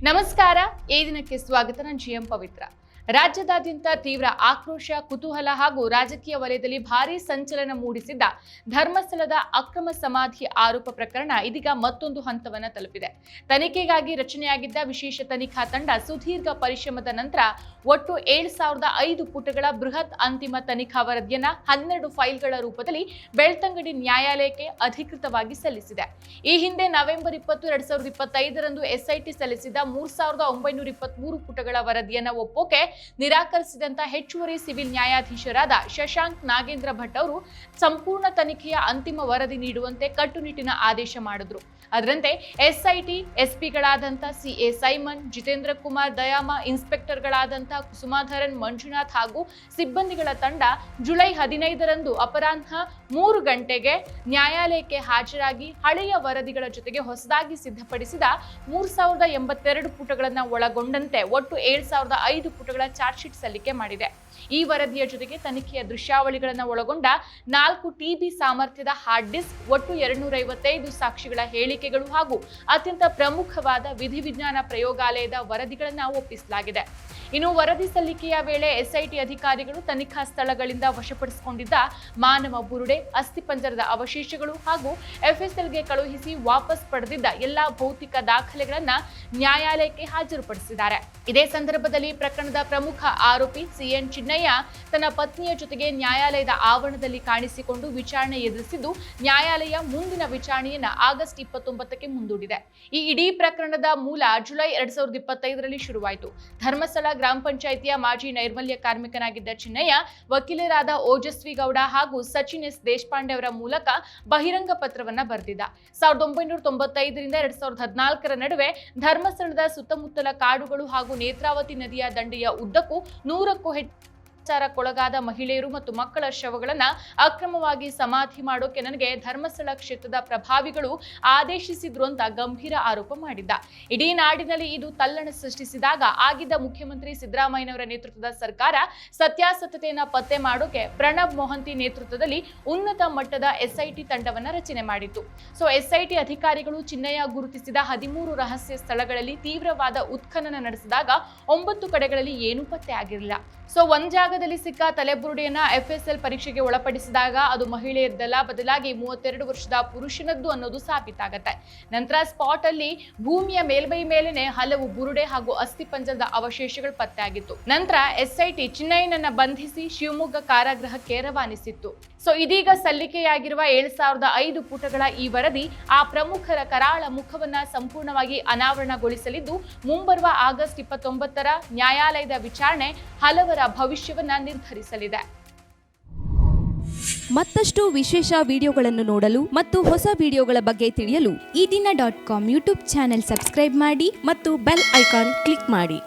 ನಮಸ್ಕಾರ. ಈ ದಿನಕ್ಕೆ ಸ್ವಾಗತ. ನಾನು ಜಿಎಂ ಪವಿತ್ರ. ರಾಜ್ಯದಾದ್ಯಂತ ತೀವ್ರ ಆಕ್ರೋಶ, ಕುತೂಹಲ ಹಾಗೂ ರಾಜಕೀಯ ವಲಯದಲ್ಲಿ ಭಾರೀ ಸಂಚಲನ ಮೂಡಿಸಿದ್ದ ಧರ್ಮಸ್ಥಳದ ಅಕ್ರಮ ಸಮಾಧಿ ಆರೋಪ ಪ್ರಕರಣ ಇದೀಗ ಮತ್ತೊಂದು ಹಂತವನ್ನು ತಲುಪಿದೆ. ತನಿಖೆಗಾಗಿ ರಚನೆಯಾಗಿದ್ದ ವಿಶೇಷ ತನಿಖಾ ತಂಡ ಸುದೀರ್ಘ ಪರಿಶ್ರಮದ ನಂತರ ಒಟ್ಟು 7,005 ಪುಟಗಳ ಬೃಹತ್ ಅಂತಿಮ ತನಿಖಾ ವರದಿಯನ್ನ 12 ಫೈಲ್ಗಳ ರೂಪದಲ್ಲಿ ಬೆಳ್ತಂಗಡಿ ನ್ಯಾಯಾಲಯಕ್ಕೆ ಅಧಿಕೃತವಾಗಿ ಸಲ್ಲಿಸಿದೆ. ಈ ಹಿಂದೆ ನವೆಂಬರ್ 20, 2025ರಂದು ಎಸ್ಐಟಿ ಸಲ್ಲಿಸಿದ 3,923 ಪುಟಗಳ ವರದಿಯನ್ನ ಒಪ್ಪೋಕೆ ನಿರಾಕರಿಸಿದಂತ ಹೆಚ್ಚುವರಿ ಸಿವಿಲ್ ನ್ಯಾಯಾಧೀಶರಾದ ಶಶಾಂಕ್ ನಾಗೇಂದ್ರ ಭಟ್ ಅವರು ಸಂಪೂರ್ಣ ತನಿಖೆಯ ಅಂತಿಮ ವರದಿ ನೀಡುವಂತೆ ಕಟ್ಟುನಿಟ್ಟಿನ ಆದೇಶ ಮಾಡಿದ್ರು. ಅದರಂತೆ ಎಸ್ಐಟಿ ಎಸ್ಪಿಗಳಾದಂಥ ಸಿಎ ಸೈಮನ್, ಜಿತೇಂದ್ರ ಕುಮಾರ್ ದಯಾಮ, ಇನ್ಸ್ಪೆಕ್ಟರ್ಗಳಾದಂಥ ಕುಸುಮಾಧರನ್, ಮಂಜುನಾಥ್ ಹಾಗೂ ಸಿಬ್ಬಂದಿಗಳ ತಂಡ ಜುಲೈ 15ರಂದು ಅಪರಾಹ್ನ 3 ಗಂಟೆಗೆ ನ್ಯಾಯಾಲಯಕ್ಕೆ ಹಾಜರಾಗಿ ಹಳೆಯ ವರದಿಗಳ ಜೊತೆಗೆ ಹೊಸದಾಗಿ ಸಿದ್ಧಪಡಿಸಿದ 3,082 ಪುಟಗಳನ್ನು ಒಳಗೊಂಡಂತೆ ಒಟ್ಟು 7,005 ಪುಟಗಳ ಚಾರ್ಜ್ ಶೀಟ್ ಸಲ್ಲಿಕೆ ಮಾಡಿದೆ. ಈ ವರದಿಯ ಜೊತೆಗೆ ತನಿಖೆಯ ದೃಶ್ಯಾವಳಿಗಳನ್ನು ಒಳಗೊಂಡ 4 TB ಸಾಮರ್ಥ್ಯದ ಹಾರ್ಡ್ ಡಿಸ್ಕ್, ಒಟ್ಟು 255 ಸಾಕ್ಷಿಗಳ ಹೇಳಿಕೆಗಳು ಹಾಗೂ ಅತ್ಯಂತ ಪ್ರಮುಖವಾದ ವಿಧಿವಿಜ್ಞಾನ ಪ್ರಯೋಗಾಲಯದ ವರದಿಗಳನ್ನು ಒಪ್ಪಿಸಲಾಗಿದೆ. ಇನ್ನು ವರದಿ ಸಲ್ಲಿಕೆಯ ವೇಳೆ ಎಸ್ಐಟಿ ಅಧಿಕಾರಿಗಳು ತನಿಖಾ ಸ್ಥಳಗಳಿಂದ ವಶಪಡಿಸಿಕೊಂಡಿದ್ದ ಮಾನವ ಬುರುಡೆ, ಅಸ್ಥಿಪಂಜರದ ಅವಶೇಷಗಳು ಹಾಗೂ FSLಗೆ ಕಳುಹಿಸಿ ವಾಪಸ್ ಪಡೆದಿದ್ದ ಎಲ್ಲಾ ಭೌತಿಕ ದಾಖಲೆಗಳನ್ನು ನ್ಯಾಯಾಲಯಕ್ಕೆ ಹಾಜರುಪಡಿಸಿದ್ದಾರೆ. ಇದೇ ಸಂದರ್ಭದಲ್ಲಿ ಪ್ರಕರಣದ ಪ್ರಮುಖ ಆರೋಪಿ ಸಿಎನ್ ಚಿನ್ನಯ್ಯ ತನ್ನ ಪತ್ನಿಯ ಜೊತೆಗೆ ನ್ಯಾಯಾಲಯದ ಆವರಣದಲ್ಲಿ ಕಾಣಿಸಿಕೊಂಡು ವಿಚಾರಣೆ ಎದುರಿಸಿದ್ದು, ನ್ಯಾಯಾಲಯ ಮುಂದಿನ ವಿಚಾರಣೆಯನ್ನು ಆಗಸ್ಟ್ 29ಕ್ಕೆ ಮುಂದೂಡಿದೆ. ಈ ಇಡೀ ಪ್ರಕರಣದ ಮೂಲ ಜುಲೈ 2025ರಲ್ಲಿ ಶುರುವಾಯಿತು. ಧರ್ಮಸ್ಥಳ ಗ್ರಾಮ ಪಂಚಾಯಿತಿಯ ಮಾಜಿ ನೈರ್ಮಲ್ಯ ಕಾರ್ಮಿಕನಾಗಿದ್ದ ಚಿನ್ನಯ್ಯ ವಕೀಲರಾದ ಓಜಸ್ವಿ ಗೌಡ ಹಾಗೂ ಸಚಿನ್ ಎಸ್ ದೇಶಪಾಂಡೆ ಅವರ ಮೂಲಕ ಬಹಿರಂಗ ಪತ್ರವನ್ನ ಬರೆದಿದ್ದ. 1995ರಿಂದ 2014ರ ನಡುವೆ ಧರ್ಮಸ್ಥಳದ ಸುತ್ತಮುತ್ತಲ ಕಾಡುಗಳು ಹಾಗೂ ನೇತ್ರಾವತಿ ನದಿಯ ದಂಡೆಯ ಉದ್ದಕ್ಕೂ 100ಕ್ಕೂ ಹೆಚ್ಚು ಅತ್ಯಾಚಾರಕ್ಕೊಳಗಾದ ಮಹಿಳೆಯರು ಮತ್ತು ಮಕ್ಕಳ ಶವಗಳನ್ನ ಅಕ್ರಮವಾಗಿ ಸಮಾಧಿ ಮಾಡೋಕೆ ನನಗೆ ಧರ್ಮಸ್ಥಳ ಕ್ಷೇತ್ರದ ಪ್ರಭಾವಿಗಳು ಆದೇಶಿಸಿದ್ರು ಅಂತ ಗಂಭೀರ ಆರೋಪ ಮಾಡಿದ್ದ. ಇಡೀ ನಾಡಿನಲ್ಲಿ ಇದು ತಲ್ಲಣ ಸೃಷ್ಟಿಸಿದಾಗ ಆಗಿದ್ದ ಮುಖ್ಯಮಂತ್ರಿ ಸಿದ್ದರಾಮಯ್ಯನವರ ನೇತೃತ್ವದ ಸರ್ಕಾರ ಸತ್ಯಾಸತ್ಯತೆಯನ್ನ ಪತ್ತೆ ಮಾಡೋಕೆ ಪ್ರಣಬ್ ಮೊಹಂತಿ ನೇತೃತ್ವದಲ್ಲಿ ಉನ್ನತ ಮಟ್ಟದ ಎಸ್ಐಟಿ ತಂಡವನ್ನ ರಚನೆ ಮಾಡಿತ್ತು. ಎಸ್ಐಟಿ ಅಧಿಕಾರಿಗಳು ಚಿನ್ನಯ್ಯ ಗುರುತಿಸಿದ 13 ರಹಸ್ಯ ಸ್ಥಳಗಳಲ್ಲಿ ತೀವ್ರವಾದ ಉತ್ಖನನ ನಡೆಸಿದಾಗ 9 ಕಡೆಗಳಲ್ಲಿ ಏನೂ ಪತ್ತೆ ಆಗಿರಲಿಲ್ಲ. ಒಂದ್ ಜಾಗದಲ್ಲಿ ಸಿಕ್ಕ ತಲೆಬುರುಡೆಯನ್ನ FSL ಪರೀಕ್ಷೆಗೆ ಒಳಪಡಿಸಿದಾಗ ಅದು ಮಹಿಳೆಯದ್ದಲ್ಲ, ಬದಲಾಗಿ 32 ವರ್ಷದ ಪುರುಷನದ್ದು ಅನ್ನೋದು ಸಾಬೀತಾಗತ್ತೆ. ನಂತರ ಸ್ಪಾಟ್ ಅಲ್ಲಿ ಭೂಮಿಯ ಮೇಲ್ಮೈ ಮೇಲೆನೆ ಹಲವು ಬುರುಡೆ ಹಾಗೂ ಅಸ್ಥಿಪಂಜರದ ಅವಶೇಷಗಳು ಪತ್ತೆಯಾಗಿತ್ತು. ನಂತರ ಎಸ್ಐಟಿ ಚಿನ್ನಯ್ಯನನ್ನ ಬಂಧಿಸಿ ಶಿವಮೊಗ್ಗ ಕಾರಾಗೃಹಕ್ಕೆ ರವಾನಿಸಿತ್ತು. ಇದೀಗ ಸಲ್ಲಿಕೆಯಾಗಿರುವ 7,005 ಪುಟಗಳ ಈ ವರದಿ ಆ ಪ್ರಮುಖರ ಕರಾಳ ಮುಖವನ್ನ ಸಂಪೂರ್ಣವಾಗಿ ಅನಾವರಣಗೊಳಿಸಲಿದ್ದು, ಮುಂಬರುವ ಆಗಸ್ಟ್ 29ರ ನ್ಯಾಯಾಲಯದ ವಿಚಾರಣೆ ಹಲವರ ಭವಿಷ್ಯವನ್ನ ನಿರ್ಧರಿಸಲಿದೆ. ಮತ್ತಷ್ಟು ವಿಶೇಷ ವಿಡಿಯೋಗಳನ್ನು ನೋಡಲು ಮತ್ತು ಹೊಸ ವಿಡಿಯೋಗಳ ಬಗ್ಗೆ ತಿಳಿಯಲು ಈ ದಿನ .com ಯೂಟ್ಯೂಬ್ ಚಾನೆಲ್ ಸಬ್ಸ್ಕ್ರೈಬ್ ಮಾಡಿ ಮತ್ತು ಬೆಲ್ ಐಕಾನ್ ಕ್ಲಿಕ್ ಮಾಡಿ.